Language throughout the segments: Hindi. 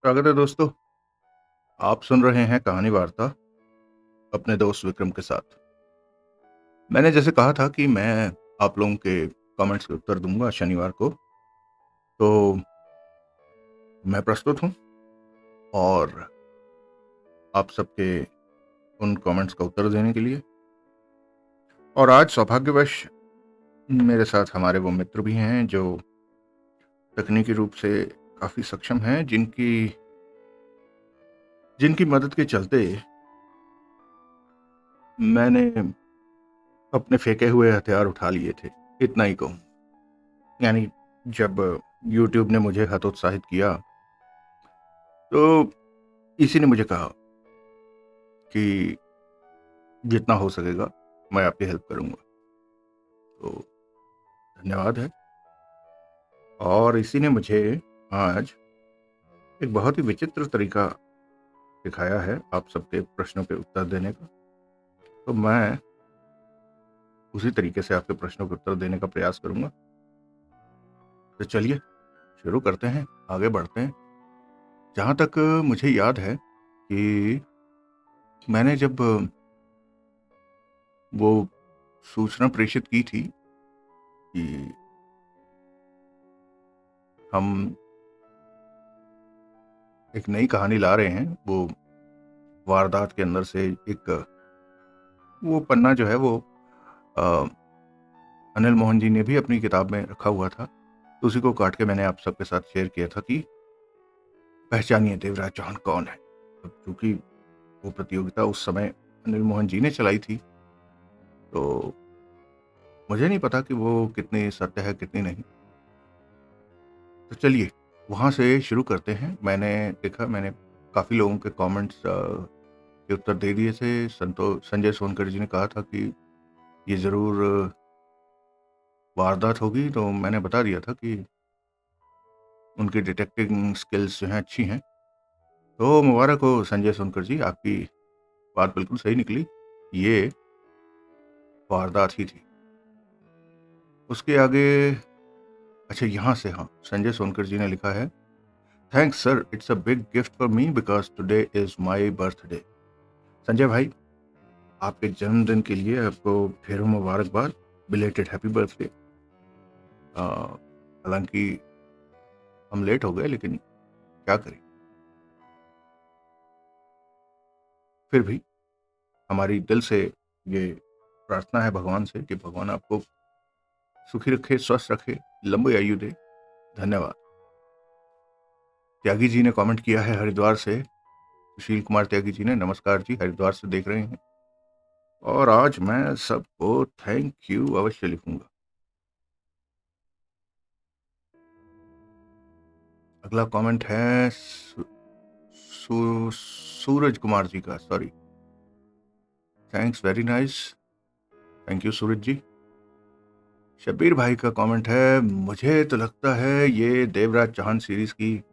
स्वागत है दोस्तों। आप सुन रहे हैं कहानी वार्ता अपने दोस्त विक्रम के साथ। मैंने जैसे कहा था कि मैं आप लोगों के कमेंट्स के उत्तर दूंगा शनिवार को। तो मैं प्रस्तुत हूं और आप सबके उन कमेंट्स का उत्तर देने के लिए। और आज सौभाग्यवश मेरे साथ हमारे वो मित्र भी हैं जो तकनीकी रूप से काफ़ी सक्षम हैं, जिनकी जिनकी मदद के चलते मैंने अपने फेंके हुए हथियार उठा लिए थे। इतना ही कहूँ। यानी जब यूट्यूब ने मुझे हतोत्साहित किया तो इसी ने मुझे कहा कि जितना हो सकेगा मैं आपकी हेल्प करूंगा। तो धन्यवाद है। और इसी ने मुझे आज एक बहुत ही विचित्र तरीका सिखाया है आप सबके प्रश्नों के उत्तर देने का। तो मैं उसी तरीके से आपके प्रश्नों के उत्तर देने का प्रयास करूंगा। तो चलिए शुरू करते हैं, आगे बढ़ते हैं। जहाँ तक मुझे याद है कि मैंने जब वो सूचना प्रेषित की थी कि हम एक नई कहानी ला रहे हैं, वो वारदात के अंदर से एक वो पन्ना जो है वो अ, अनिल मोहन जी ने भी अपनी किताब में रखा हुआ था। तो उसी को काट के मैंने आप सबके साथ शेयर किया था कि पहचानिए देवराज चौहान कौन है। अब चूंकि वो प्रतियोगिता उस समय अनिल मोहन जी ने चलाई थी, तो मुझे नहीं पता कि वो कितनी सत्य है कितनी नहीं। तो चलिए वहाँ से शुरू करते हैं। मैंने काफ़ी लोगों के कमेंट्स के उत्तर दे दिए थे। संजय सोनकर जी ने कहा था कि ये ज़रूर वारदात होगी, तो मैंने बता दिया था कि उनकी डिटेक्टिंग स्किल्स जो हैं अच्छी हैं। तो मुबारक हो संजय सोनकर जी, आपकी बात बिल्कुल सही निकली। ये वारदात ही थी। उसके आगे अच्छा यहाँ से, हाँ, संजय सोनकर जी ने लिखा है, thanks sir, it's a big gift for me because today is my birthday. Sanjay भाई, आपके जन्मदिन के लिए आपको फिर मुबारकबाद, बिलेटेड हैप्पी बर्थडे। हालांकि हम लेट हो गए, लेकिन क्या करें। फिर भी हमारी दिल से ये प्रार्थना है भगवान से कि भगवान आपको सुखी रखे, स्वस्थ रखे, लंबी आयु दे। धन्यवाद। त्यागी जी ने कमेंट किया है हरिद्वार से। सुशील कुमार त्यागी जी ने, नमस्कार जी, हरिद्वार से देख रहे हैं। और आज मैं सबको थैंक यू अवश्य लिखूंगा। अगला कमेंट है सूरज कुमार जी का, sorry. Thanks, very nice, thank you Suraj ji. Shabbir भाई का कमेंट है, मुझे तो लगता है ये देवराज चौहान सीरीज की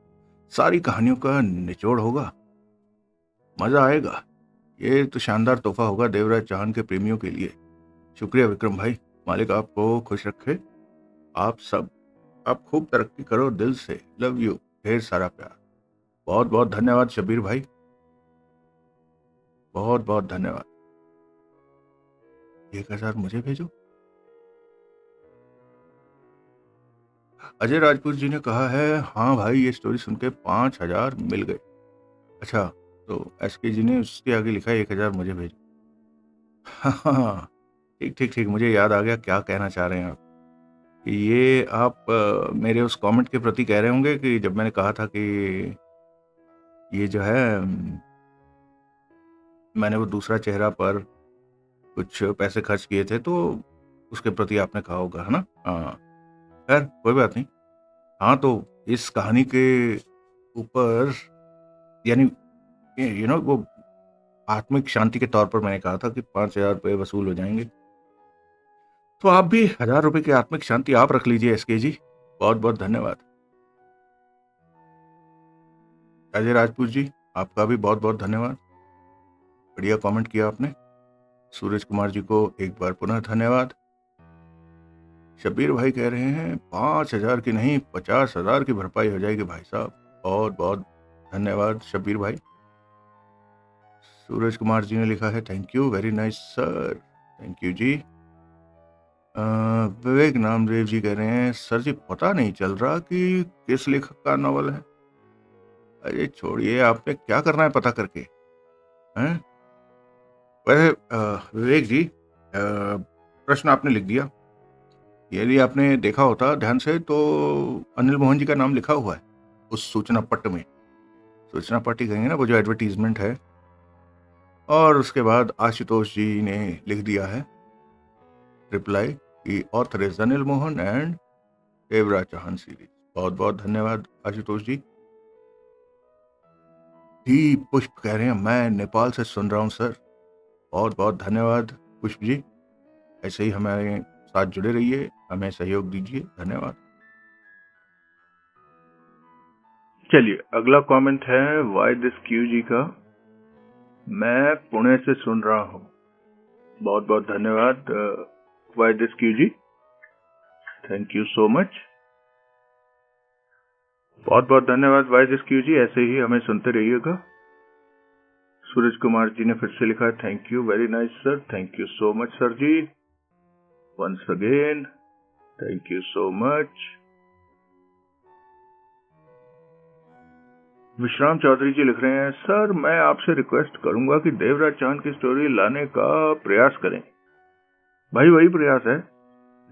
सारी कहानियों का निचोड़ होगा, मजा आएगा। ये तो शानदार तोहफा होगा देवराज चौहान के प्रेमियों के लिए। शुक्रिया विक्रम भाई, मालिक आपको खुश रखे। आप खूब तरक्की करो, दिल से लव यू, ढेर सारा प्यार। बहुत बहुत धन्यवाद शब्बीर भाई, बहुत बहुत धन्यवाद। 1000 मुझे भेजो। अजय राजपूत जी ने कहा है, हाँ भाई, ये स्टोरी सुन के 5000 मिल गए। अच्छा, तो एसके जी ने उसके आगे लिखा है 1000 मुझे भेजो। हाँ, ठीक ठीक ठीक, मुझे याद आ गया क्या कहना चाह रहे हैं आप। कि ये आप मेरे उस कमेंट के प्रति कह रहे होंगे कि जब मैंने कहा था कि ये जो है मैंने वो दूसरा चेहरा पर कुछ पैसे खर्च किए थे, तो उसके प्रति आपने कहा होगा, है ना? हाँ, खैर कोई बात नहीं। हाँ, तो इस कहानी के ऊपर, यानी वो आत्मिक शांति के तौर पर मैंने कहा था कि 5000 रुपये वसूल हो जाएंगे। तो आप भी 1000 रुपये की आत्मिक शांति आप रख लीजिए एसके जी। बहुत बहुत धन्यवाद। अजय राजपूत जी, आपका भी बहुत बहुत धन्यवाद, बढ़िया कमेंट किया आपने। सूरज कुमार जी को एक बार पुनः धन्यवाद। शब्बीर भाई कह रहे हैं 5000 की नहीं 50,000 की भरपाई हो जाएगी भाई साहब। बहुत बहुत धन्यवाद शब्बीर भाई। सूरज कुमार जी ने लिखा है thank you, very nice sir, thank you जी। विवेक नामदेव जी कह रहे हैं सर जी पता नहीं चल रहा कि किस लेखक का नॉवल है। अरे छोड़िए, आपने क्या करना है पता करके, हैं? वैसे विवेक जी, प्रश्न आपने लिख दिया। यदि आपने देखा होता ध्यान से तो अनिल मोहन जी का नाम लिखा हुआ है उस सूचना पट्ट में। सूचना पट्ट ही कहेंगे ना, वो जो एडवर्टीजमेंट है। और उसके बाद आशुतोष जी ने लिख दिया है रिप्लाई कि author is Anil Mohan and Devraj Chauhan series. बहुत बहुत धन्यवाद आशुतोष जी। डी पुष्प कह रहे हैं मैं नेपाल से सुन रहा हूँ सर। बहुत बहुत धन्यवाद पुष्प जी, ऐसे ही हमारे साथ जुड़े रहिए, हमें सहयोग दीजिए, धन्यवाद। चलिए अगला कमेंट है वाई दिस क्यू जी का, मैं पुणे से सुन रहा हूँ। बहुत बहुत धन्यवाद वाई दिस क्यू जी, थैंक यू सो मच। बहुत बहुत धन्यवाद वाई दिस क्यू जी, ऐसे ही हमें सुनते रहिएगा। सूरज कुमार जी ने फिर से लिखा है thank you, very nice sir, thank you so much sir ji, once again thank you so much. Vishram Chaudhary जी लिख रहे हैं सर मैं आपसे रिक्वेस्ट करूंगा कि देवराज चौहान की स्टोरी लाने का प्रयास करें। भाई वही प्रयास है,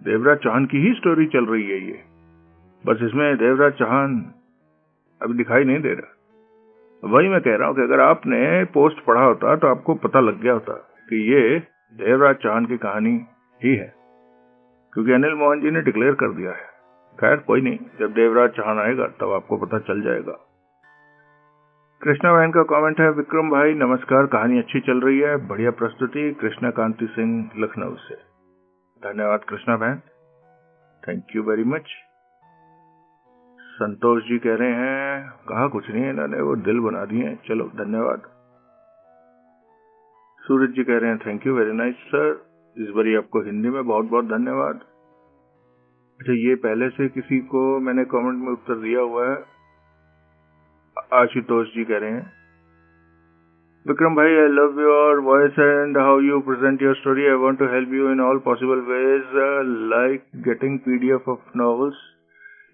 देवराज चौहान की ही स्टोरी चल रही है ये, बस इसमें देवराज चौहान अभी दिखाई नहीं दे रहा। वही मैं कह रहा हूं कि अगर आपने पोस्ट पढ़ा होता तो आपको पता लग गया होता कि ये देवराज चौहान की कहानी ही है, क्योंकि अनिल मोहन जी ने डिक्लेयर कर दिया है। खैर कोई नहीं, जब देवराज चौहान आएगा तब आपको पता चल जाएगा। कृष्णा बहन का कमेंट है विक्रम भाई नमस्कार, कहानी अच्छी चल रही है, बढ़िया प्रस्तुति, कृष्णा कांति सिंह लखनऊ से। धन्यवाद कृष्णा बहन, thank you very much. Santosh ji कह रहे हैं कहा कुछ नहीं है इन्होंने, वो दिल बना दिए, चलो धन्यवाद। सूरज जी कह रहे हैं thank you very nice sir, इस बारी आपको हिंदी में बहुत बहुत धन्यवाद। अच्छा ये पहले से किसी को मैंने कमेंट में उत्तर दिया हुआ है, आशुतोष जी कह रहे हैं विक्रम भाई I love your voice and how you present your story. I want to help you in all possible ways, like getting PDF of novels.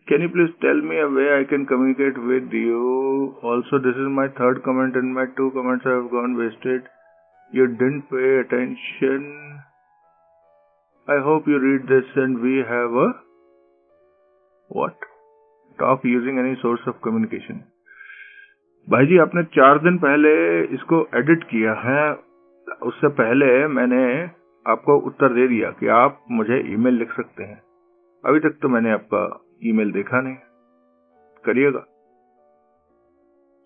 Can you please tell me a way I can communicate with you? Also, this is my third comment and my 2 comments have gone wasted. You didn't pay attention. I hope you read this and we have a what? Talk using any source of communication. भाई जी आपने 4 दिन पहले इसको एडिट किया है, उससे पहले मैंने आपको उत्तर दे दिया कि आप मुझे ईमेल लिख सकते हैं। अभी तक तो मैंने आपका ईमेल देखा नहीं, करिएगा।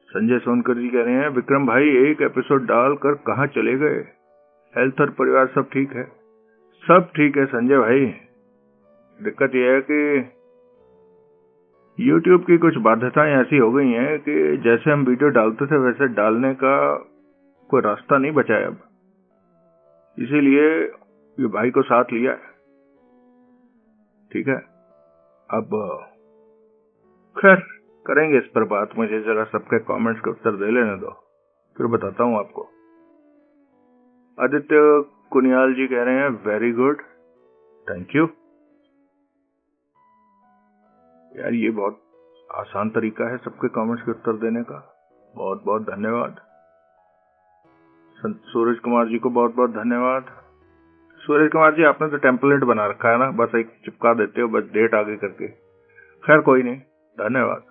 संजय सोनकर जी कह रहे हैं विक्रम भाई एक एपिसोड डालकर कहाँ चले गए, हेल्थ और परिवार सब ठीक है? सब ठीक है संजय भाई, दिक्कत यह है कि YouTube की कुछ बाध्यताएं ऐसी हो गई हैं कि जैसे हम वीडियो डालते थे वैसे डालने का कोई रास्ता नहीं बचा है अब, इसीलिए ये भाई को साथ लिया है। ठीक है, अब खैर करेंगे इस पर बात, मुझे जरा सबके कमेंट्स का उत्तर दे लेने दो, फिर बताता हूं आपको। आदित्य कुनियाल जी कह रहे हैं वेरी गुड, थैंक यू। यार ये बहुत आसान तरीका है सबके कमेंट्स के उत्तर देने का, बहुत बहुत धन्यवाद। सूरज कुमार जी को बहुत बहुत धन्यवाद। सूरज कुमार जी आपने तो टेम्पलेट बना रखा है ना, बस एक चिपका देते हो, बस डेट आगे करके। खैर कोई नहीं, धन्यवाद।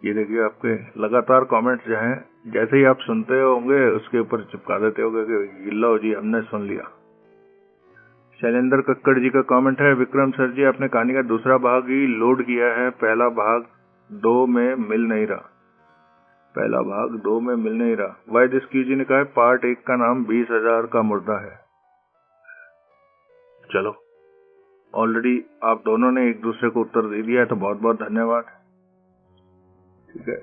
ये देखिए आपके लगातार कमेंट्स जो हैं, जैसे ही आप सुनते होंगे उसके ऊपर चिपका देते होंगे कि लो जी हमने सुन लिया। शैलेंद्र कक्कड़ जी का कमेंट है विक्रम सर जी आपने कहानी का दूसरा भाग ही लोड किया है, पहला भाग 2 में मिल नहीं रहा, पहला भाग 2 में मिल नहीं रहा। वाई दिस क्यू जी ने कहा पार्ट 1 का नाम 20,000 का मुर्दा है। चलो ऑलरेडी आप दोनों ने एक दूसरे को उत्तर दे दिया है तो बहुत बहुत धन्यवाद। ठीक है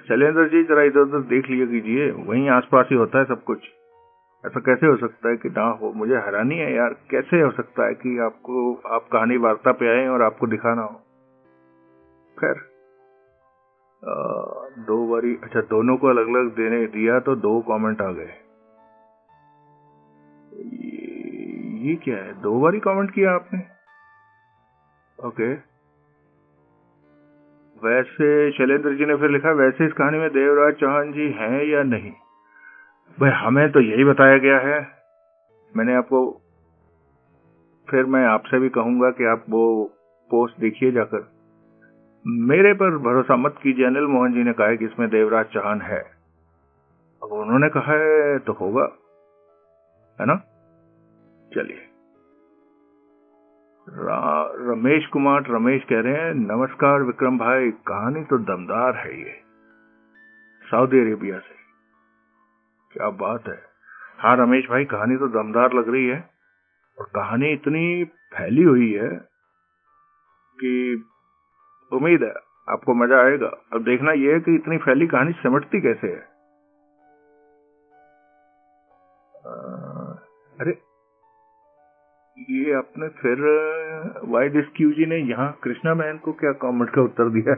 शैलेंद्र जी जरा इधर उधर देख लिया कीजिए, वहीं आसपास ही होता है सब कुछ। ऐसा कैसे हो सकता है कि ना हो, मुझे हैरानी है यार, कैसे हो सकता है कि आप कहानी वार्ता पे आए और आपको दिखाना हो। खैर, 2 बारी, अच्छा दोनों को अलग अलग देने दिया तो 2 कमेंट आ गए। ये क्या है, 2 बारी कमेंट किया आपने? ओके। वैसे शैलेंद्र जी ने फिर लिखा, वैसे इस कहानी में देवराज चौहान जी हैं या नहीं? भाई हमें तो यही बताया गया है। मैंने आपको, फिर मैं आपसे भी कहूंगा कि आप वो पोस्ट देखिए जाकर। मेरे पर भरोसा मत कीजिए, अनिल मोहन जी ने कहा है कि इसमें देवराज चौहान है। अब उन्होंने कहा है तो होगा, है ना? चलिए, रमेश कुमार रमेश कह रहे हैं, नमस्कार विक्रम भाई, कहानी तो दमदार है ये, सऊदी अरेबिया से। क्या बात है। हाँ रमेश भाई, कहानी तो दमदार लग रही है और कहानी इतनी फैली हुई है कि उम्मीद है आपको मजा आएगा। अब देखना यह है कि इतनी फैली कहानी सिमटती कैसे है। अरे ये आपने फिर वाई दिस क्यू जी ने यहाँ कृष्णा मैन को क्या कमेंट का उत्तर दिया?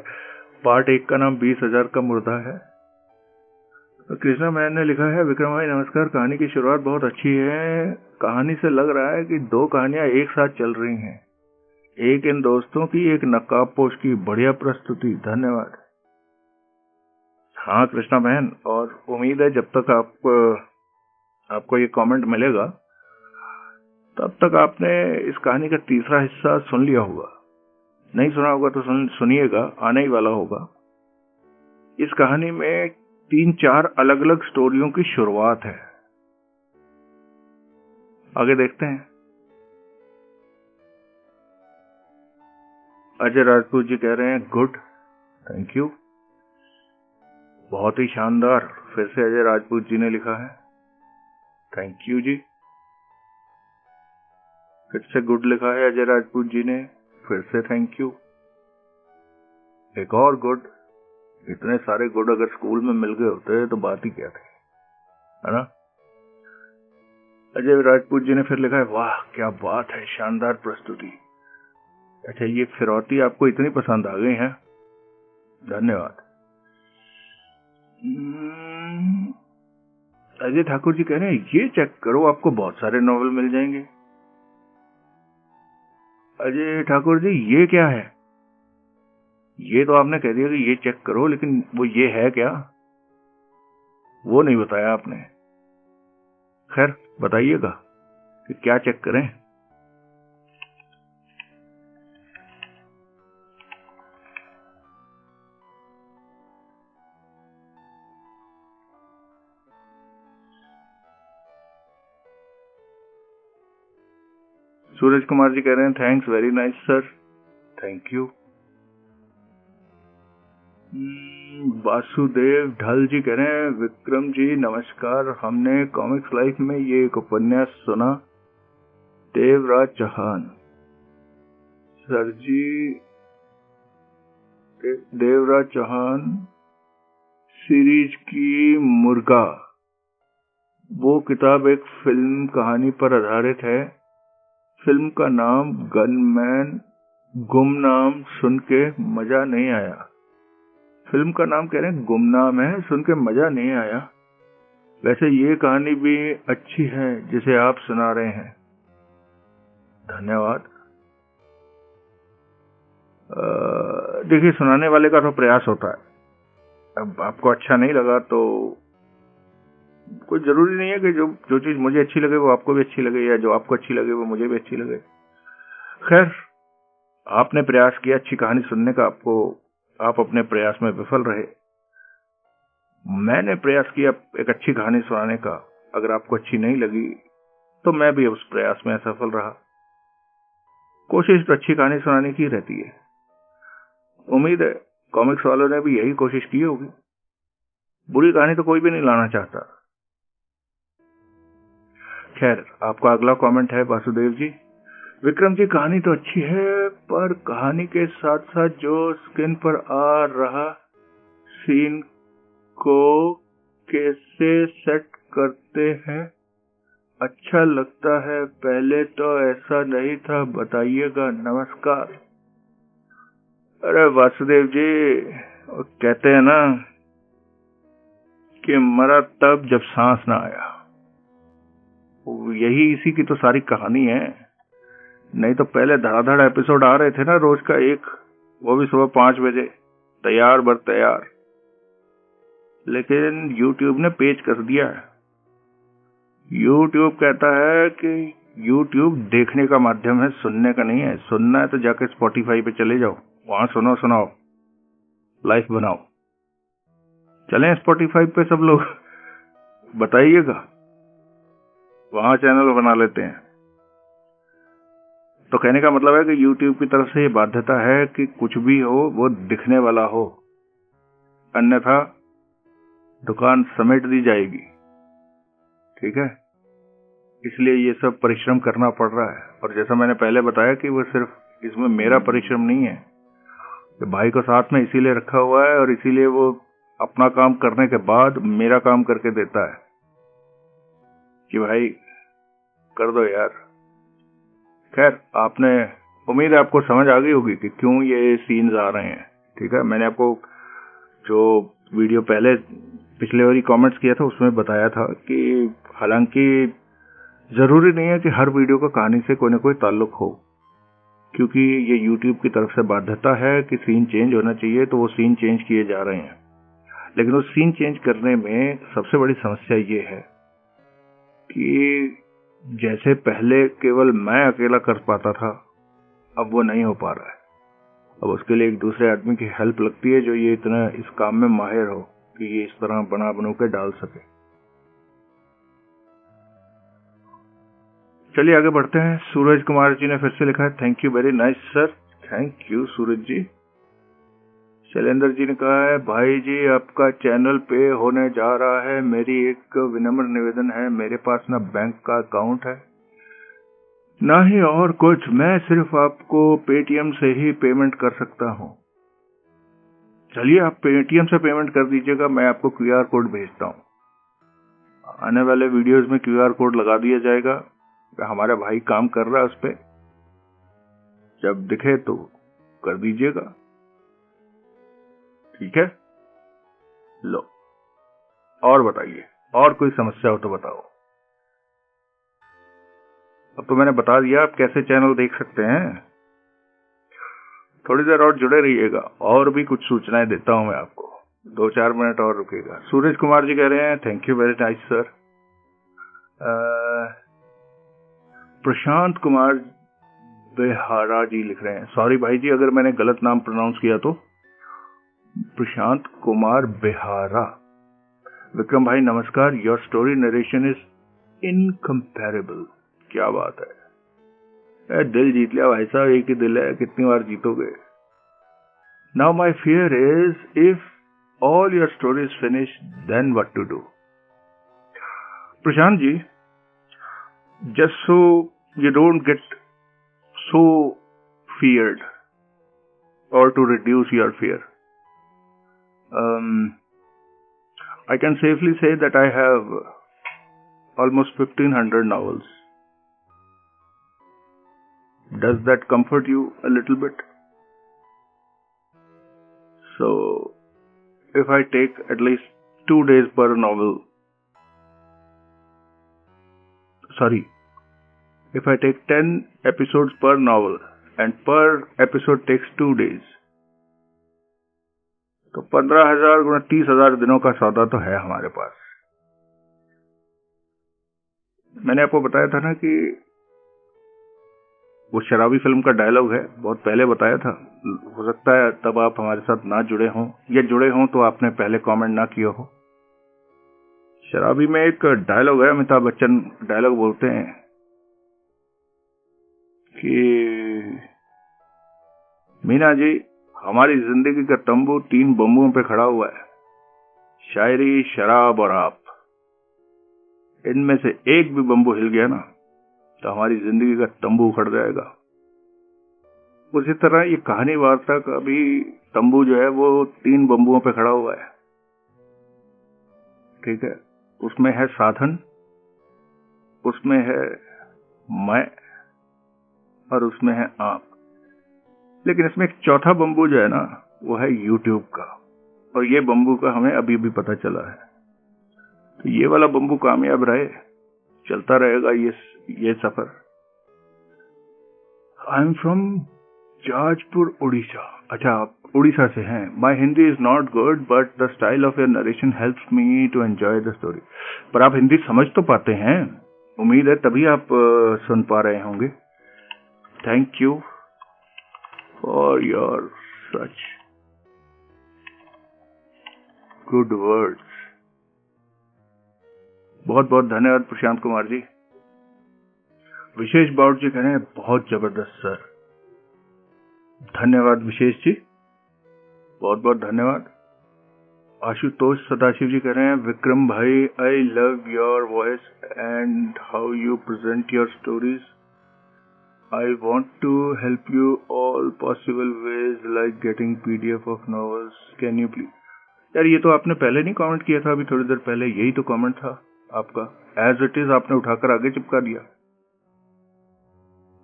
पार्ट 1 का नाम 20,000 का मुर्दा है। तो कृष्णा मैन ने लिखा है, विक्रम भाई नमस्कार, कहानी की शुरुआत बहुत अच्छी है। कहानी से लग रहा है कि 2 कहानियां एक साथ चल रही हैं, एक इन दोस्तों की, एक नकाबपोश की। बढ़िया प्रस्तुति, धन्यवाद। हाँ कृष्णा बहन, और उम्मीद है जब तक आपको ये कमेंट मिलेगा तब तक आपने इस कहानी का तीसरा हिस्सा सुन लिया होगा। नहीं सुना होगा तो सुनिएगा, आने ही वाला होगा। इस कहानी में 3-4 अलग अलग स्टोरियों की शुरुआत है। आगे देखते हैं। अजय राजपूत जी कह रहे हैं, गुड, थैंक यू, बहुत ही शानदार। फिर से अजय राजपूत जी ने लिखा है, थैंक यू जी। फिर से गुड लिखा है अजय राजपूत जी ने, फिर से थैंक यू। एक और गुड। इतने सारे गुड अगर स्कूल में मिल गए होते तो बात ही क्या थी, है ना? अजय राजपूत जी ने फिर लिखा है, वाह क्या बात है, शानदार प्रस्तुति। अच्छा, ये फिरौती आपको इतनी पसंद आ गई है, धन्यवाद। अजय ठाकुर जी कह रहे हैं, ये चेक करो, आपको बहुत सारे नॉवल मिल जाएंगे। अजय ठाकुर जी, ये क्या है? ये तो आपने कह दिया कि ये चेक करो, लेकिन वो ये है क्या, वो नहीं बताया आपने। खैर बताइएगा कि क्या चेक करें। सूरज कुमार जी कह रहे हैं, thanks, very nice sir, thank you. Vasudev ढल जी कह रहे हैं, विक्रम जी नमस्कार, हमने कॉमिक्स लाइफ में ये एक उपन्यास सुना, देवराज चौहान सर जी, देवराज चौहान सीरीज की मुर्गा, वो किताब एक फिल्म कहानी पर आधारित है। फिल्म का नाम गनमैन, गुमनाम, सुन के मजा नहीं आया। फिल्म का नाम कह रहे हैं गुमनाम है, सुन के मजा नहीं आया। वैसे ये कहानी भी अच्छी है जिसे आप सुना रहे हैं, धन्यवाद। देखिए, सुनाने वाले का तो प्रयास होता है। अब आपको अच्छा नहीं लगा तो कोई जरूरी नहीं है कि जो चीज मुझे अच्छी लगे वो आपको भी अच्छी लगे, या जो आपको अच्छी लगे वो मुझे भी अच्छी लगे। खैर, आपने प्रयास किया अच्छी कहानी सुनने का, आप अपने प्रयास में विफल रहे। मैंने प्रयास किया एक अच्छी कहानी सुनाने का, अगर आपको अच्छी नहीं लगी तो मैं भी उस प्रयास में असफल रहा। कोशिश तो अच्छी कहानी सुनाने की रहती है। उम्मीद है कॉमिक्स वालों ने भी यही कोशिश की होगी। बुरी कहानी तो कोई भी नहीं लाना चाहता। खैर, आपका अगला कमेंट है वासुदेव जी, विक्रम जी कहानी तो अच्छी है, पर कहानी के साथ साथ जो स्क्रीन पर आ रहा सीन को कैसे सेट करते हैं अच्छा लगता है, पहले तो ऐसा नहीं था, बताइएगा, नमस्कार। अरे वासुदेव जी, वो कहते हैं ना कि मरा तब जब सांस ना आया। यही इसी की तो सारी कहानी है। नहीं तो पहले धड़ाधड़ एपिसोड आ रहे थे ना रोज का एक, वो भी सुबह 5 बजे, तैयार बर तैयार। लेकिन YouTube ने पेच कस दिया है। YouTube कहता है कि YouTube देखने का माध्यम है, सुनने का नहीं है। सुनना है तो जाके Spotify पे चले जाओ, वहां सुनो, सुनाओ, लाइफ बनाओ। चलें Spotify पे सब लोग, बताइएगा, वहां चैनल बना लेते हैं। तो कहने का मतलब है कि YouTube की तरफ से ये बाध्यता है कि कुछ भी हो वो दिखने वाला हो, अन्यथा दुकान समेट दी जाएगी। ठीक है, इसलिए ये सब परिश्रम करना पड़ रहा है। और जैसा मैंने पहले बताया कि वो सिर्फ इसमें मेरा परिश्रम नहीं है, कि भाई को साथ में इसीलिए रखा हुआ है और इसीलिए वो अपना काम करने के बाद मेरा काम करके देता है कि भाई कर दो यार। खैर, आपने, उम्मीद है आपको समझ आ गई होगी कि क्यों ये सीन्स आ रहे हैं। ठीक है, मैंने आपको जो वीडियो पहले पिछले बारी कमेंट्स किया था उसमें बताया था कि हालांकि जरूरी नहीं है कि हर वीडियो का कहानी से कोई ना कोई ताल्लुक हो, क्योंकि ये YouTube की तरफ से बाध्यता है कि सीन चेंज होना चाहिए, तो वो सीन चेंज किए जा रहे हैं। लेकिन उस सीन चेंज करने में सबसे बड़ी समस्या ये है कि जैसे पहले केवल मैं अकेला कर पाता था, अब वो नहीं हो पा रहा है। अब उसके लिए एक दूसरे आदमी की हेल्प लगती है जो ये इतना इस काम में माहिर हो कि ये इस तरह बना बनू के डाल सके। चलिए आगे बढ़ते हैं। सूरज कुमार जी ने फिर से लिखा है, thank you very nice sir. Thank you Suraj ji. Shailendra ji ने कहा है, भाई जी आपका चैनल पे होने जा रहा है, मेरी एक विनम्र निवेदन है, मेरे पास ना बैंक का अकाउंट है ना ही और कुछ, मैं सिर्फ आपको पेटीएम से ही पेमेंट कर सकता हूं। चलिए आप पेटीएम से पेमेंट कर दीजिएगा, मैं आपको QR कोड भेजता हूं। आने वाले वीडियोस में QR कोड लगा दिया जाएगा, हमारा भाई काम कर रहा है उस पर, जब दिखे तो कर दीजिएगा। ठीक है, लो और बताइए, और कोई समस्या हो तो बताओ। अब तो मैंने बता दिया आप कैसे चैनल देख सकते हैं। थोड़ी देर और जुड़े रहिएगा, और भी कुछ सूचनाएं देता हूं मैं आपको। 2-4 मिनट और रुकेगा। सूरज कुमार जी कह रहे हैं, thank you very nice sir. Prashant Kumar Behera ji लिख रहे हैं, सॉरी भाई जी अगर मैंने गलत नाम प्रोनाउंस किया तो। प्रशांत कुमार बेहारा। विक्रम भाई नमस्कार, your story narration is incomparable. क्या बात है, दिल जीत लिया भाई साहब, एक ही दिल है, कितनी बार जीतोगे। Now my fear is if all your story is finish then what to do. Prashant ji, just so you don't get so feared or to reduce your fear, I can safely say that I have almost 1500 novels. Does that comfort you a little bit? So if I take at least 2 days per novel, sorry, if I take 10 episodes per novel and per episode takes 2 days, तो 15,000 गुना 30,000 दिनों का सौदा तो है हमारे पास। मैंने आपको बताया था ना कि वो शराबी फिल्म का डायलॉग है, बहुत पहले बताया था। हो सकता है तब आप हमारे साथ ना जुड़े हों, या जुड़े हों तो आपने पहले कमेंट ना किया हो। शराबी में एक डायलॉग है, अमिताभ बच्चन डायलॉग बोलते हैं कि मीना जी, हमारी जिंदगी का तंबू 3 बम्बुओं पे खड़ा हुआ है, शायरी, शराब और आप। इनमें से एक भी बम्बू हिल गया ना तो हमारी जिंदगी का तंबू उखड़ जाएगा। उसी तरह ये कहानी वार्ता का भी तंबू जो है वो 3 बम्बुओं पे खड़ा हुआ है। ठीक है, उसमें है साधन, उसमें है मैं, और उसमें है आप। लेकिन इसमें एक चौथा बम्बू जो है ना, वो है यूट्यूब का, और ये बम्बू का हमें अभी भी पता चला है। तो ये वाला बम्बू कामयाब रहे, चलता रहेगा ये सफर। I am from Jajpur, Odisha. अच्छा, आप उड़ीसा से हैं। My Hindi is not good but the style of your narration helps me to enjoy the story. पर आप हिंदी समझ तो पाते हैं, उम्मीद है, तभी आप सुन पा रहे होंगे। Thank you for your such good words. बहुत बहुत धन्यवाद प्रशांत कुमार जी। विशेष बाउट जी कह रहे हैं बहुत जबरदस्त सर। धन्यवाद विशेष जी, बहुत बहुत धन्यवाद। आशुतोष सदाशिव जी कह रहे हैं विक्रम भाई, I love your voice and how you present your stories. I want to help you all possible ways like getting PDF of novels, can you please. यार ये तो आपने पहले नहीं कमेंट किया था, अभी थोड़ी देर पहले यही तो कमेंट था आपका। एज इट इज आपने उठाकर आगे चिपका दिया,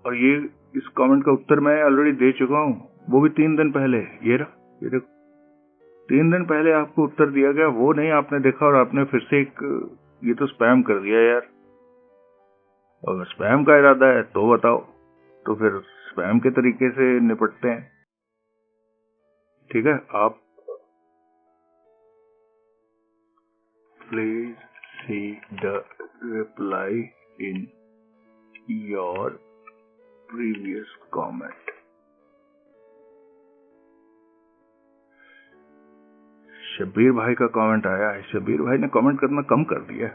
और ये इस कमेंट का उत्तर मैं ऑलरेडी दे चुका हूं, वो भी 3 दिन पहले। ये देखो 3 दिन पहले आपको उत्तर दिया गया, वो नहीं आपने देखा, और आपने फिर से एक ये तो स्पैम कर दिया यार। अगर स्पैम का इरादा है तो बताओ, तो फिर स्पैम के तरीके से निपटते हैं। ठीक है, आप please see the reply in your previous comment. Shabbir भाई का कमेंट आया है। शब्बीर भाई ने कमेंट करना कम कर दिया।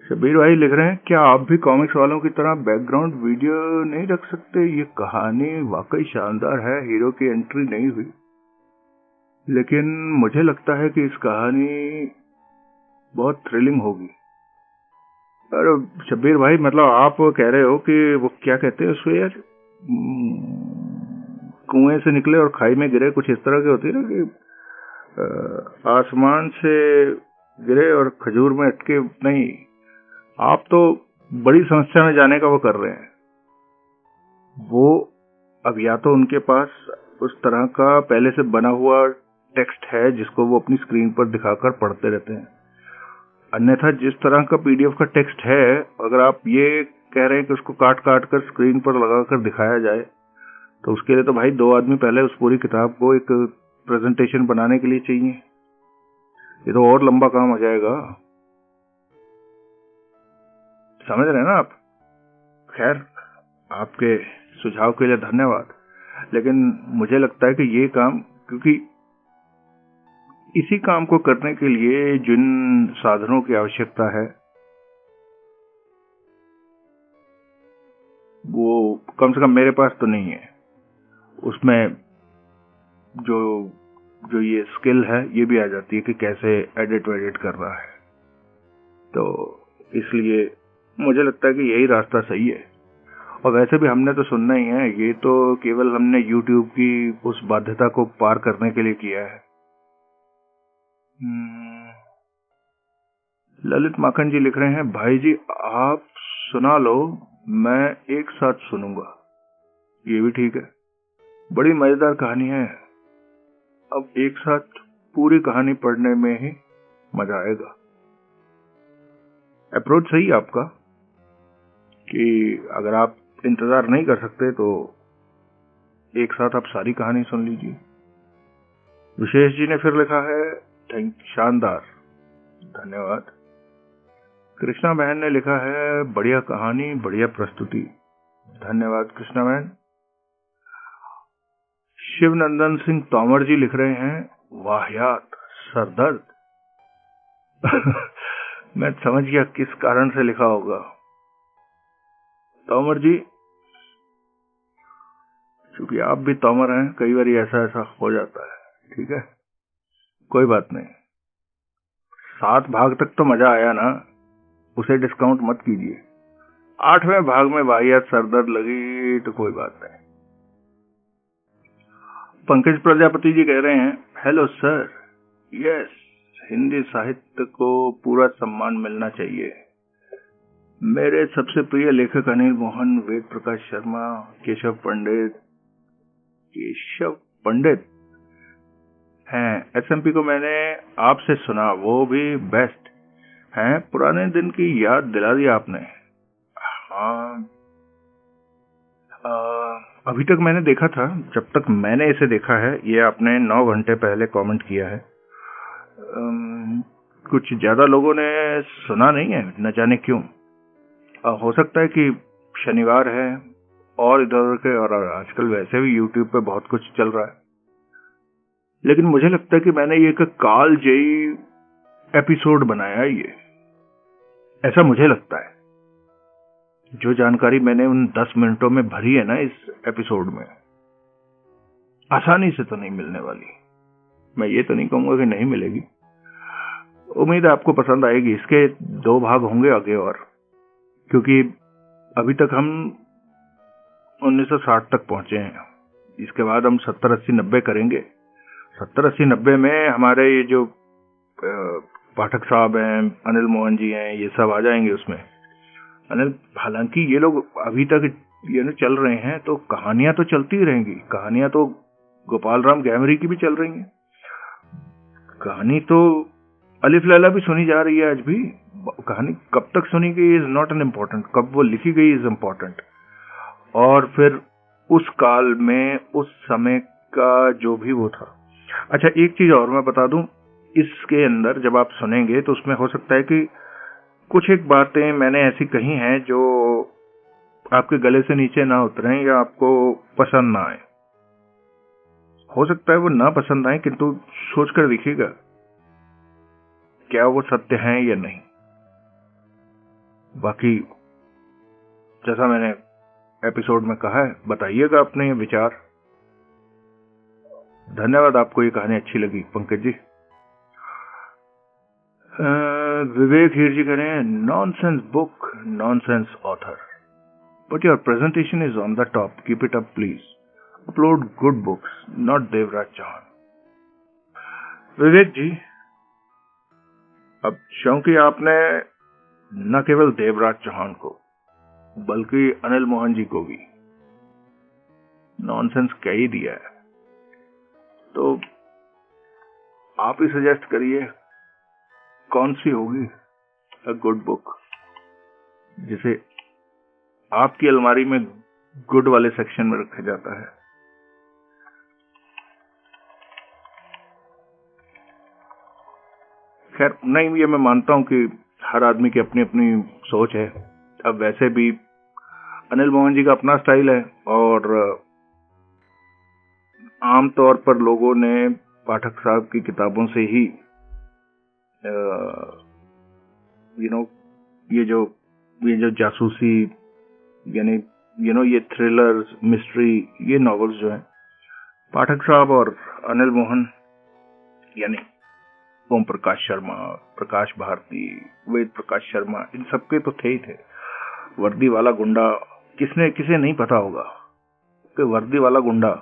शब्बीर भाई लिख रहे हैं क्या आप भी कॉमिक्स वालों की तरह बैकग्राउंड वीडियो नहीं रख सकते? ये कहानी वाकई शानदार है, हीरो की एंट्री नहीं हुई, लेकिन मुझे लगता है कि इस कहानी बहुत थ्रिलिंग होगी। अरे शब्बीर भाई, मतलब आप कह रहे हो कि वो क्या कहते हैं उसको यार, कुएं से निकले और खाई में गिरे, कुछ इस तरह की होती है ना, कि आसमान से गिरे और खजूर में अटके। नहीं, आप तो बड़ी समस्या में जाने का वो कर रहे हैं। वो अब या तो उनके पास उस तरह का पहले से बना हुआ टेक्स्ट है जिसको वो अपनी स्क्रीन पर दिखाकर पढ़ते रहते हैं, अन्यथा जिस तरह का PDF का टेक्स्ट है, अगर आप ये कह रहे हैं कि उसको काट काट कर स्क्रीन पर लगाकर दिखाया जाए, तो उसके लिए तो भाई 2 आदमी पहले उस पूरी किताब को एक प्रेजेंटेशन बनाने के लिए चाहिए। ये तो और लंबा काम हो जाएगा, समझ रहे हैं ना आप। खैर, आपके सुझाव के लिए धन्यवाद, लेकिन मुझे लगता है कि ये काम, क्योंकि इसी काम को करने के लिए जिन साधनों की आवश्यकता है वो कम से कम मेरे पास तो नहीं है। उसमें जो ये स्किल है ये भी आ जाती है कि कैसे एडिट वेडिट कर रहा है, तो इसलिए मुझे लगता है कि यही रास्ता सही है। और वैसे भी हमने तो सुनना ही है, ये तो केवल हमने YouTube की उस बाध्यता को पार करने के लिए किया है। ललित माखन जी लिख रहे हैं भाई जी आप सुना लो, मैं एक साथ सुनूंगा। ये भी ठीक है, बड़ी मजेदार कहानी है। अब एक साथ पूरी कहानी पढ़ने में ही मजा आएगा। अप्रोच सही है आपका कि अगर आप इंतजार नहीं कर सकते तो एक साथ आप सारी कहानी सुन लीजिए। विशेष जी ने फिर लिखा है शानदार, धन्यवाद। कृष्णा बहन ने लिखा है बढ़िया कहानी, बढ़िया प्रस्तुति, धन्यवाद कृष्णा बहन। शिवनंदन सिंह तोमर जी लिख रहे हैं वाहियात, सरदर्द। मैं समझ गया किस कारण से लिखा होगा। तोमर जी, क्योंकि आप भी तोमर हैं, कई बार ऐसा हो जाता है। ठीक है, कोई बात नहीं। 7 भाग तक तो मजा आया ना, उसे डिस्काउंट मत कीजिए। 8वें भाग में वाहियात सरदर्द लगी तो कोई बात नहीं। पंकज प्रजापति जी कह रहे हैं हेलो सर, यस, हिंदी साहित्य को पूरा सम्मान मिलना चाहिए। मेरे सबसे प्रिय लेखक अनिल मोहन, वेद प्रकाश शर्मा, केशव पंडित, केशव पंडित हैं। एसएमपी को मैंने आपसे सुना, वो भी बेस्ट हैं। पुराने दिन की याद दिला दी आपने। हाँ, अभी तक मैंने देखा था, जब तक मैंने इसे देखा है, ये आपने 9 घंटे पहले कमेंट किया है। कुछ ज्यादा लोगों ने सुना नहीं है, न जाने क्यों। हो सकता है कि शनिवार है और इधर के, और आजकल वैसे भी यूट्यूब पे बहुत कुछ चल रहा है। लेकिन मुझे लगता है कि मैंने ये एक कालजयी एपिसोड बनाया है ये, ऐसा मुझे लगता है। जो जानकारी मैंने उन 10 मिनटों में भरी है ना इस एपिसोड में, आसानी से तो नहीं मिलने वाली। मैं ये तो नहीं कहूंगा कि नहीं मिलेगी। उम्मीद है आपको पसंद आएगी। इसके 2 भाग होंगे आगे, और क्योंकि अभी तक हम 1960 तक पहुंचे हैं। इसके बाद हम 70, 80, 90 करेंगे। 70, 80, 90 में हमारे ये जो पाठक साहब हैं, अनिल मोहन जी हैं, ये सब आ जाएंगे उसमें। अनिल, हालांकि ये लोग अभी तक ये चल रहे हैं, तो कहानियां तो चलती ही रहेंगी। कहानियां तो गोपाल राम गैमरी की भी चल रही हैं। कहानी तो अलिफ लैला भी सुनी जा रही है आज भी। कहानी कब तक सुनी गई इज नॉट एन इम्पोर्टेंट, कब वो लिखी गई इज इम्पोर्टेंट। और फिर उस काल में, उस समय का जो भी वो था। अच्छा, एक चीज और मैं बता दूं, इसके अंदर जब आप सुनेंगे तो उसमें हो सकता है कि कुछ एक बातें मैंने ऐसी कही हैं जो आपके गले से नीचे ना उतरें या आपको पसंद ना आए। हो सकता है वो ना पसंद आए, किंतु सोच कर देखिएगा क्या वो सत्य हैं या नहीं। बाकी जैसा मैंने एपिसोड में कहा है, बताइएगा अपने ये विचार। धन्यवाद। आपको ये कहानी अच्छी लगी पंकज जी। विवेक हीर जी कह रहे हैं, nonsense book, nonsense author, but your presentation is on the top, keep it up please, upload good books, not Devraj Chauhan. Vivek ji, अब क्योंकि आपने न केवल देवराज चौहान को बल्कि अनिल मोहन जी को भी नॉनसेंस कह ही दिया है, तो आप ही सजेस्ट करिए कौन सी होगी अ गुड बुक जिसे आपकी अलमारी में गुड वाले सेक्शन में रखा जाता है। खैर, नहीं, ये मैं मानता हूं कि हर आदमी की अपनी अपनी सोच है। अब वैसे भी अनिल मोहन जी का अपना स्टाइल है, और आमतौर पर लोगों ने पाठक साहब की किताबों से ही ये जो जासूसी, यानी ये थ्रिलर्स, मिस्ट्री, ये नॉवेल्स जो हैं, पाठक साहब और अनिल मोहन यानी ओम प्रकाश शर्मा, प्रकाश भारती, वेद प्रकाश शर्मा, इन सबके तो थे ही थे। वर्दी वाला गुंडा, किसे नहीं पता होगा कि वर्दी वाला गुंडा,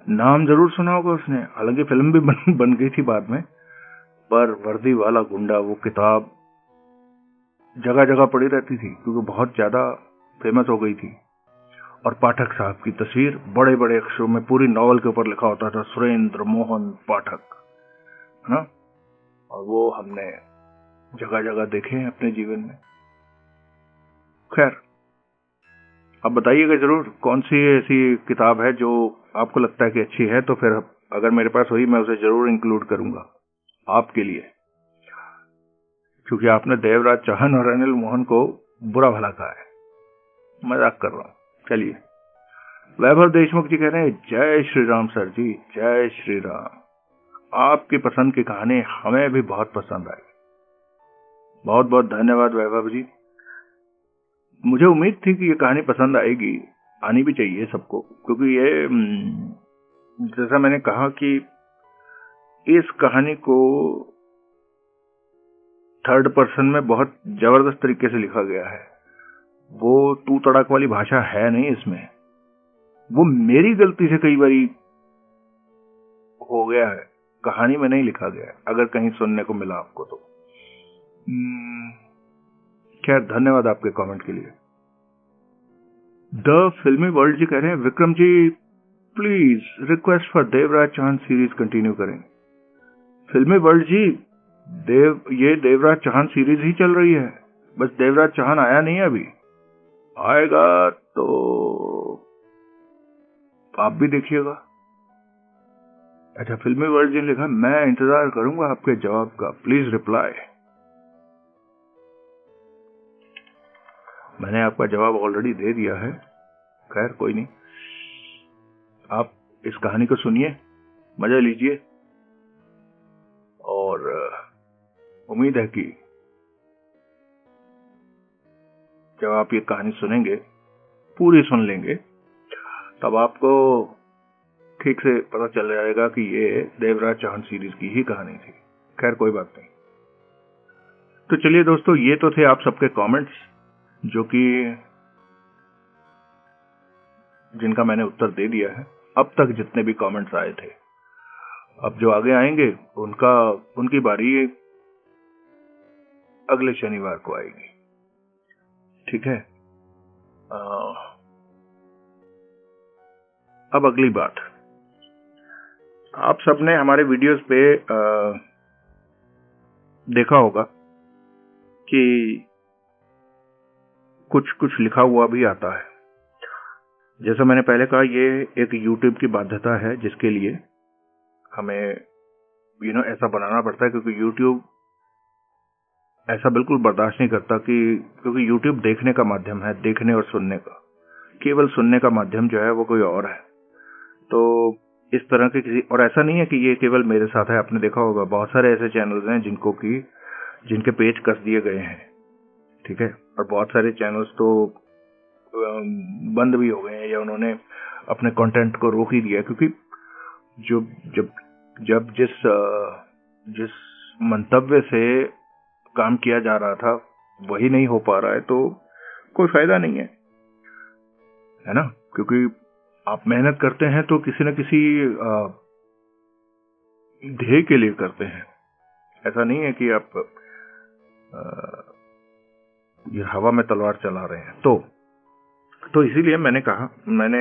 नाम जरूर सुना होगा उसने, हालांकि फिल्म भी बन गई थी बाद में, पर वर्दी वाला गुंडा वो किताब जगह जगह पड़ी रहती थी क्योंकि बहुत ज्यादा फेमस हो गई थी। और पाठक साहब की तस्वीर बड़े बड़े अक्षरों में पूरी नॉवल के ऊपर लिखा होता था, सुरेंद्र मोहन पाठक, है ना। और वो हमने जगह जगह देखे हैं अपने जीवन में। खैर, अब बताइएगा जरूर कौन सी ऐसी किताब है जो आपको लगता है कि अच्छी है, तो फिर अगर मेरे पास हुई मैं उसे जरूर इंक्लूड करूंगा आपके लिए, क्योंकि आपने देवराज चौहान और अनिल मोहन को बुरा भला कहा है। मजाक कर रहा हूं। चलिए, वैभव देशमुख जी कह रहे हैं, जय श्री राम सर जी, जय श्री राम। आपकी पसंद की कहानी हमें भी बहुत पसंद आई। बहुत बहुत धन्यवाद वैभव जी। मुझे उम्मीद थी कि ये कहानी पसंद आएगी, आनी भी चाहिए सबको, क्योंकि ये जैसा मैंने कहा कि इस कहानी को थर्ड पर्सन में बहुत जबरदस्त तरीके से लिखा गया है। वो तू तड़ाक वाली भाषा है नहीं इसमें। वो मेरी गलती से कई बारी हो गया है, कहानी में नहीं लिखा गया है, अगर कहीं सुनने को मिला आपको तो। खैर, धन्यवाद आपके कमेंट के लिए। द फिल्मी वर्ल्ड जी कह रहे हैं, Vikram ji please request for Devraj Chauhan series continue करें। फिल्मी वर्ल्ड जी, ये देवराज चौहान सीरीज ही चल रही है, बस देवराज चौहान आया नहीं है अभी। आएगा तो आप भी देखिएगा। अच्छा, फिल्मी वर्ल्ड जी ने लिखा, मैं इंतजार करूंगा आपके जवाब का, प्लीज रिप्लाई। मैंने आपका जवाब ऑलरेडी दे दिया है। खैर कोई नहीं, आप इस कहानी को सुनिए, मजा लीजिए, और उम्मीद है कि जब आप ये कहानी सुनेंगे, पूरी सुन लेंगे, तब आपको ठीक से पता चल जाएगा कि ये देवराज चौहान सीरीज की ही कहानी थी। खैर कोई बात नहीं। तो चलिए दोस्तों, ये तो थे आप सबके कमेंट्स, जो कि जिनका मैंने उत्तर दे दिया है अब तक, जितने भी कमेंट्स आए थे। अब जो आगे आएंगे उनकी बारी अगले शनिवार को आएगी। ठीक है। अब अगली बात, आप सबने हमारे वीडियोस पे देखा होगा कि कुछ कुछ लिखा हुआ भी आता है। जैसा मैंने पहले कहा, ये एक YouTube की बाध्यता है जिसके लिए हमें ऐसा बनाना पड़ता है, क्योंकि YouTube ऐसा बिल्कुल बर्दाश्त नहीं करता क्योंकि YouTube देखने का माध्यम है, देखने और सुनने का। केवल सुनने का माध्यम जो है वो कोई और है। तो इस तरह के और ऐसा नहीं है कि ये केवल मेरे साथ है। आपने देखा होगा बहुत सारे ऐसे चैनल्स हैं जिनके पेज कस दिए गए हैं। ठीक है। और बहुत सारे चैनल्स तो बंद भी हो गए हैं, या उन्होंने अपने कंटेंट को रोक ही दिया, क्योंकि जब जिस मंतव्य से काम किया जा रहा था वही नहीं हो पा रहा है, तो कोई फायदा नहीं है ना। क्योंकि आप मेहनत करते हैं तो किसी न किसी ध्येय के लिए करते हैं। ऐसा नहीं है कि आप ये हवा में तलवार चला रहे हैं। तो इसीलिए मैंने कहा, मैंने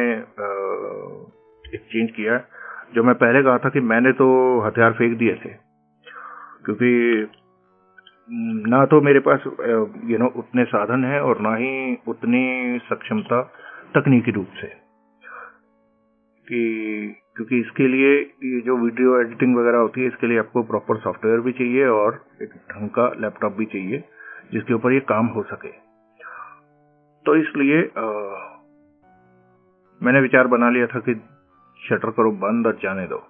एक चेंज किया। जो मैं पहले कहा था कि मैंने तो हथियार फेंक दिए थे, क्योंकि ना तो मेरे पास उतने साधन हैं और ना ही उतनी सक्षमता तकनीकी रूप से, क्योंकि इसके लिए ये जो वीडियो एडिटिंग वगैरह होती है, इसके लिए आपको प्रॉपर सॉफ्टवेयर भी चाहिए और एक ढंग का लैपटॉप भी चाहिए जिसके ऊपर ये काम हो सके। तो इसलिए मैंने विचार बना लिया था कि शटर करो बंद और जाने दो।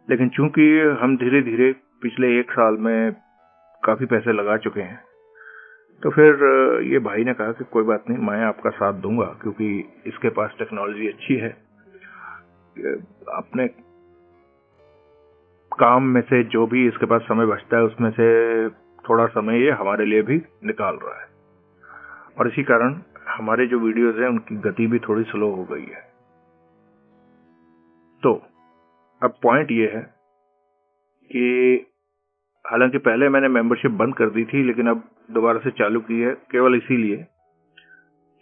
लेकिन चूंकि हम धीरे धीरे पिछले 1 साल में काफी पैसे लगा चुके हैं, तो फिर ये भाई ने कहा कि कोई बात नहीं, मैं आपका साथ दूंगा, क्योंकि इसके पास टेक्नोलॉजी अच्छी है। अपने काम में से जो भी इसके पास समय बचता है, उसमें से थोड़ा समय ये हमारे लिए भी निकाल रहा है, और इसी कारण हमारे जो वीडियोस हैं उनकी गति भी थोड़ी स्लो हो गई है। तो अब पॉइंट ये है कि हालांकि पहले मैंने मेंबरशिप बंद कर दी थी, लेकिन अब दोबारा से चालू की है, केवल इसीलिए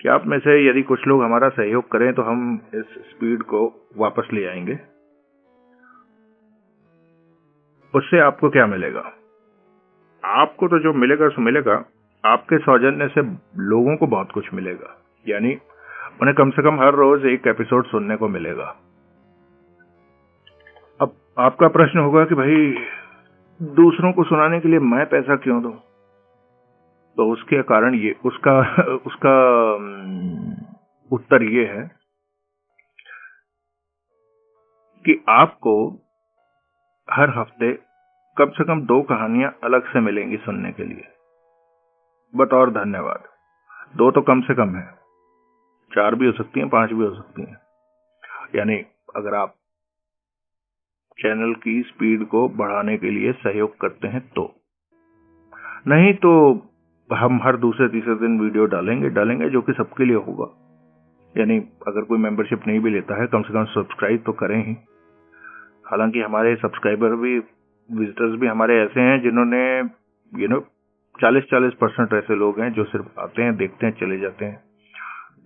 कि आप में से यदि कुछ लोग हमारा सहयोग करें तो हम इस स्पीड को वापस ले आएंगे। उससे आपको क्या मिलेगा? आपको तो जो मिलेगा सो मिलेगा, आपके सौजन्य से लोगों को बहुत कुछ मिलेगा। यानी उन्हें कम से कम हर रोज एक एपिसोड सुनने को मिलेगा। अब आपका प्रश्न होगा कि भाई दूसरों को सुनाने के लिए मैं पैसा क्यों दूं? तो उसके कारण उसका उत्तर ये है कि आपको हर हफ्ते कम से कम 2 कहानियां अलग से मिलेंगी सुनने के लिए, बतौर धन्यवाद। 2 तो कम से कम है, 4 भी हो सकती हैं, 5 भी हो सकती हैं। यानी अगर आप चैनल की स्पीड को बढ़ाने के लिए सहयोग करते हैं तो। नहीं तो हम हर दूसरे तीसरे दिन वीडियो डालेंगे जो कि सबके लिए होगा। यानी अगर कोई मेंबरशिप नहीं भी लेता है, कम से कम सब्सक्राइब तो करें ही। हालांकि हमारे सब्सक्राइबर भी, विजिटर्स भी हमारे ऐसे हैं जिन्होंने 40% ऐसे लोग हैं जो सिर्फ आते हैं, देखते हैं, चले जाते हैं।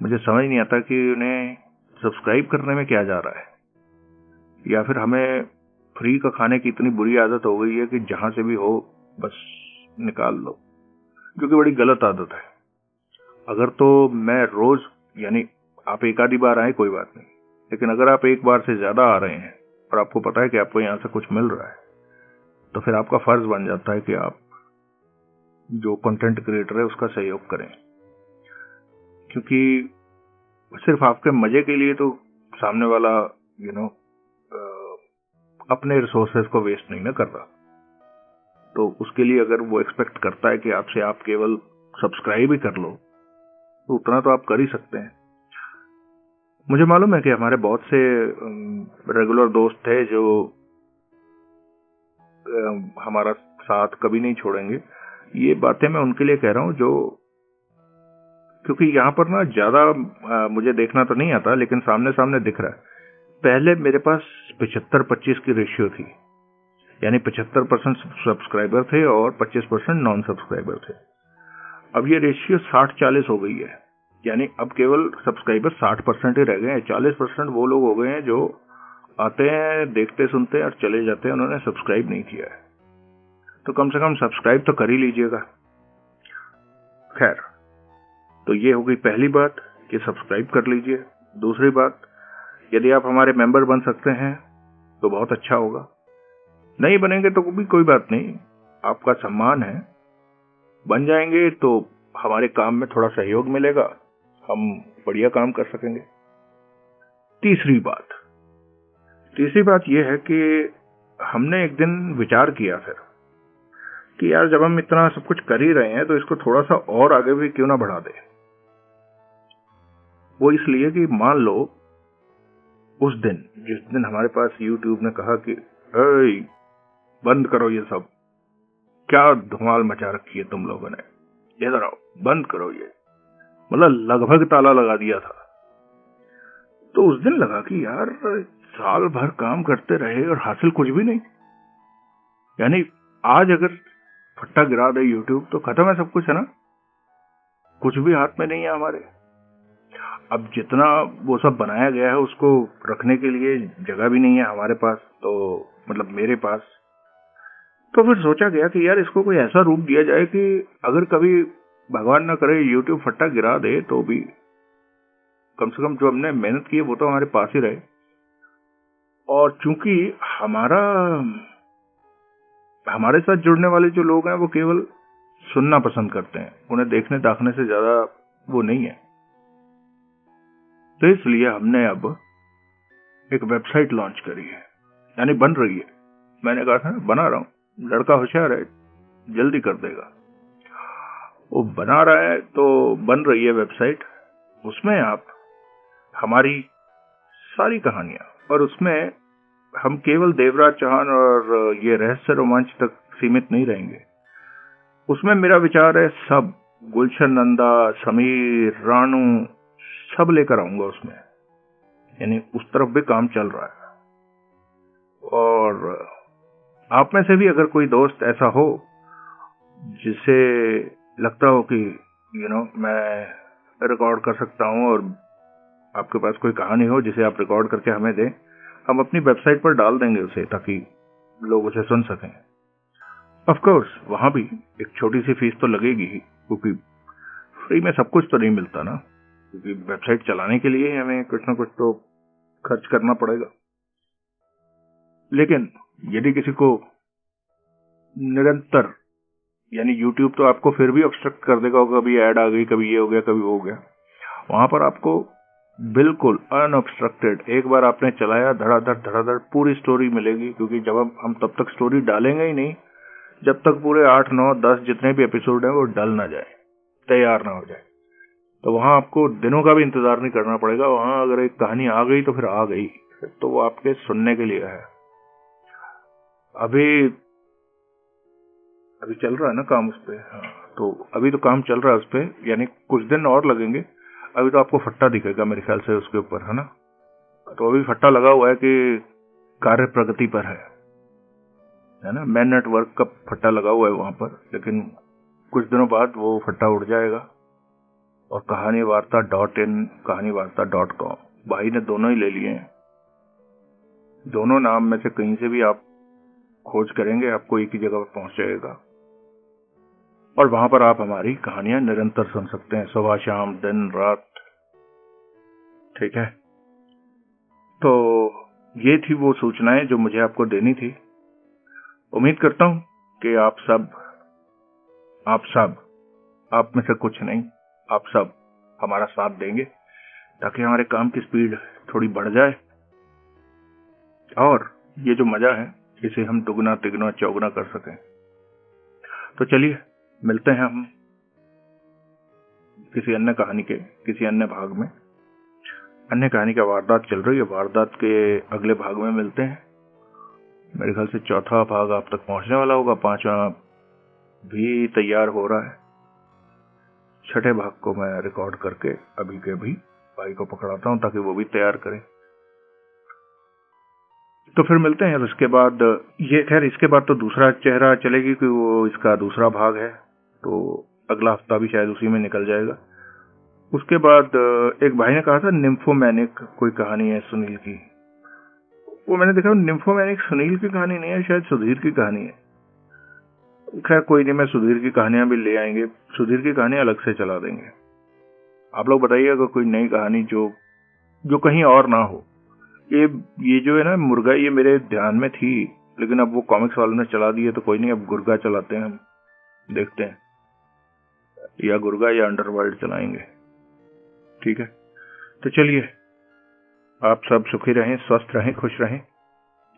मुझे समझ नहीं आता कि उन्हें सब्सक्राइब करने में क्या जा रहा है। या फिर हमें फ्री का खाने की इतनी बुरी आदत हो गई है कि जहां से भी हो बस निकाल लो, जो कि बड़ी गलत आदत है। अगर तो मैं रोज, यानी आप एक आधी बार आए कोई बात नहीं, लेकिन अगर आप एक बार से ज्यादा आ रहे हैं और आपको पता है कि आपको यहां से कुछ मिल रहा है, तो फिर आपका फर्ज बन जाता है कि आप जो कंटेंट क्रिएटर है उसका सहयोग करें। क्योंकि सिर्फ आपके मजे के लिए तो सामने वाला अपने रिसोर्सेज को वेस्ट नहीं ना कर रहा। तो उसके लिए अगर वो एक्सपेक्ट करता है कि आपसे आप केवल सब्सक्राइब ही कर लो, तो उतना तो आप कर ही सकते हैं। मुझे मालूम है कि हमारे बहुत से रेगुलर दोस्त थे जो हमारा साथ कभी नहीं छोड़ेंगे। ये बातें मैं उनके लिए कह रहा हूं जो, क्योंकि यहाँ पर ना ज्यादा मुझे देखना तो नहीं आता, लेकिन सामने सामने दिख रहा है। पहले मेरे पास 75-25 की रेशियो थी, यानी 75% सब्सक्राइबर थे और 25% नॉन सब्सक्राइबर थे। अब ये रेशियो 60-40 हो गई है, यानी अब केवल सब्सक्राइबर 60% ही रह गए हैं। 40% वो लोग हो गए हैं जो आते हैं, देखते सुनते हैं और चले जाते हैं, उन्होंने सब्सक्राइब नहीं किया है। तो कम से कम सब्सक्राइब तो कर ही लीजिएगा। खैर, तो ये हो गई पहली बात कि सब्सक्राइब कर लीजिए। दूसरी बात, यदि आप हमारे मेंबर बन सकते हैं तो बहुत अच्छा होगा। नहीं बनेंगे तो भी कोई बात नहीं, आपका सम्मान है। बन जाएंगे तो हमारे काम में थोड़ा सहयोग मिलेगा, हम बढ़िया काम कर सकेंगे। तीसरी बात यह है कि हमने एक दिन विचार किया फिर कि यार जब हम इतना सब कुछ कर ही रहे हैं तो इसको थोड़ा सा और आगे भी क्यों ना बढ़ा दे। वो इसलिए कि मान लो उस दिन, जिस दिन हमारे पास YouTube ने कहा कि बंद करो ये सब, क्या धमाल मचा रखी है तुम लोगों ने, इधर आओ बंद करो ये, मतलब लगभग ताला लगा दिया था। तो उस दिन लगा कि यार साल भर काम करते रहे और हासिल कुछ भी नहीं। यानी आज अगर फट्टा गिरा दे YouTube तो खत्म है सब कुछ, है ना, कुछ भी हाथ में नहीं है हमारे। अब जितना वो सब बनाया गया है उसको रखने के लिए जगह भी नहीं है हमारे पास, तो मतलब मेरे पास। तो फिर सोचा गया कि यार इसको कोई ऐसा रूप दिया जाए कि अगर कभी भगवान ना करे YouTube फट्टा गिरा दे तो भी कम से कम जो हमने मेहनत की है वो तो हमारे पास ही रहे। और चूंकि हमारे साथ जुड़ने वाले जो लोग हैं वो केवल सुनना पसंद करते हैं, उन्हें देखने दाखने से ज्यादा वो नहीं है। तो इसलिए हमने अब एक वेबसाइट लॉन्च करी है, यानी बन रही है। मैंने कहा था बना रहा हूं, लड़का होशियार है, जल्दी कर देगा। वो बना रहा है तो बन रही है वेबसाइट। उसमें आप हमारी सारी कहानियां, और उसमें हम केवल देवराज चौहान और ये रहस्य रोमांच तक सीमित नहीं रहेंगे। उसमें मेरा विचार है सब गुलशन नंदा, समीर, रानू सब लेकर आऊंगा उसमें, यानी उस तरफ भी काम चल रहा है। और आप में से भी अगर कोई दोस्त ऐसा हो जिसे लगता हो कि मैं रिकॉर्ड कर सकता हूं, और आपके पास कोई कहानी हो जिसे आप रिकॉर्ड करके हमें दें, हम अपनी वेबसाइट पर डाल देंगे उसे, ताकि लोग उसे सुन सकें। ऑफ कोर्स वहां भी एक छोटी सी फीस तो लगेगी ही, क्योंकि फ्री में सब कुछ तो नहीं मिलता ना, क्योंकि वेबसाइट चलाने के लिए हमें कुछ ना कुछ तो खर्च करना पड़ेगा। लेकिन यदि किसी को निरंतर, यानी YouTube तो आपको फिर भी ऑब्स्ट्रक्ट कर देगा, कभी ऐड आ गई, कभी ये हो गया, कभी वो हो गया, वहां पर आपको बिल्कुल अनऑब्स्ट्रक्टेड एक बार आपने चलाया धड़ाधड़ पूरी स्टोरी मिलेगी। क्योंकि जब हम तब तक स्टोरी डालेंगे ही नहीं जब तक पूरे 8, 9, 10 जितने भी एपिसोड हैं वो डल ना जाए, तैयार ना हो जाए। तो वहां आपको दिनों का भी इंतजार नहीं करना पड़ेगा। वहां अगर एक कहानी आ गई तो फिर आ गई, तो वो आपके सुनने के लिए है। अभी चल रहा है ना काम उस पे। हाँ, तो अभी तो काम चल रहा है उस पे, यानी कुछ दिन और लगेंगे। अभी तो आपको फट्टा दिखेगा मेरे ख्याल से उसके ऊपर, है ना। तो अभी फट्टा लगा हुआ है कि कार्य प्रगति पर है ना, मैन नेटवर्क का फट्टा लगा हुआ है वहां पर। लेकिन कुछ दिनों बाद वो फट्टा उड़ जाएगा और कहानीवार्ता.in, कहानीवार्ता.com, भाई ने दोनों ही ले लिए हैं। दोनों नाम में से कहीं से भी आप खोज करेंगे आपको एक ही जगह पर पहुंच जाएगा, और वहां पर आप हमारी कहानियां निरंतर सुन सकते हैं, सुबह शाम दिन रात। ठीक है, तो ये थी वो सूचनाएं जो मुझे आपको देनी थी। उम्मीद करता हूं कि आप सब आप में से कुछ नहीं, आप सब हमारा साथ देंगे ताकि हमारे काम की स्पीड थोड़ी बढ़ जाए और ये जो मजा है इसे हम दुगना तिगुना चौगुना कर सकें। तो चलिए मिलते हैं हम किसी अन्य कहानी के किसी अन्य भाग में। अन्य कहानी का वारदात चल रही है, वारदात के अगले भाग में मिलते हैं। मेरे ख्याल से चौथा भाग आप तक पहुंचने वाला होगा, पांचवा भी तैयार हो रहा है। छठे भाग को मैं रिकॉर्ड करके अभी के अभी भाई को पकड़ाता हूं ताकि वो भी तैयार करे। तो फिर मिलते हैं। इसके बाद ये खैर इसके बाद तो दूसरा चेहरा चलेगी कि वो इसका दूसरा भाग है, तो अगला हफ्ता भी शायद उसी में निकल जाएगा। उसके बाद एक भाई ने कहा था निम्फोमैनिक कोई कहानी है सुनील की, वो मैंने देखा निम्फोमैनिक सुनील की कहानी नहीं है, शायद सुधीर की कहानी है। खैर कोई नहीं, मैं सुधीर की कहानियां भी ले आएंगे, सुधीर की कहानी अलग से चला देंगे। आप लोग बताइए अगर कोई नई कहानी जो कहीं और ना हो। ये जो है ना मुर्गा, ये मेरे ध्यान में थी लेकिन अब वो कॉमिक्स वालों ने चला दी है, तो कोई नहीं, अब गुर्गा चलाते हैं हम, देखते हैं, या गुर्गा या अंडरवर्ल्ड चलाएंगे। ठीक है, तो चलिए आप सब सुखी रहें, स्वस्थ रहें, खुश रहें,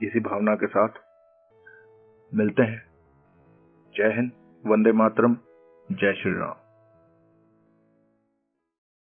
इसी भावना के साथ मिलते हैं। जय हिंद, वंदे मातरम, जय श्री राम।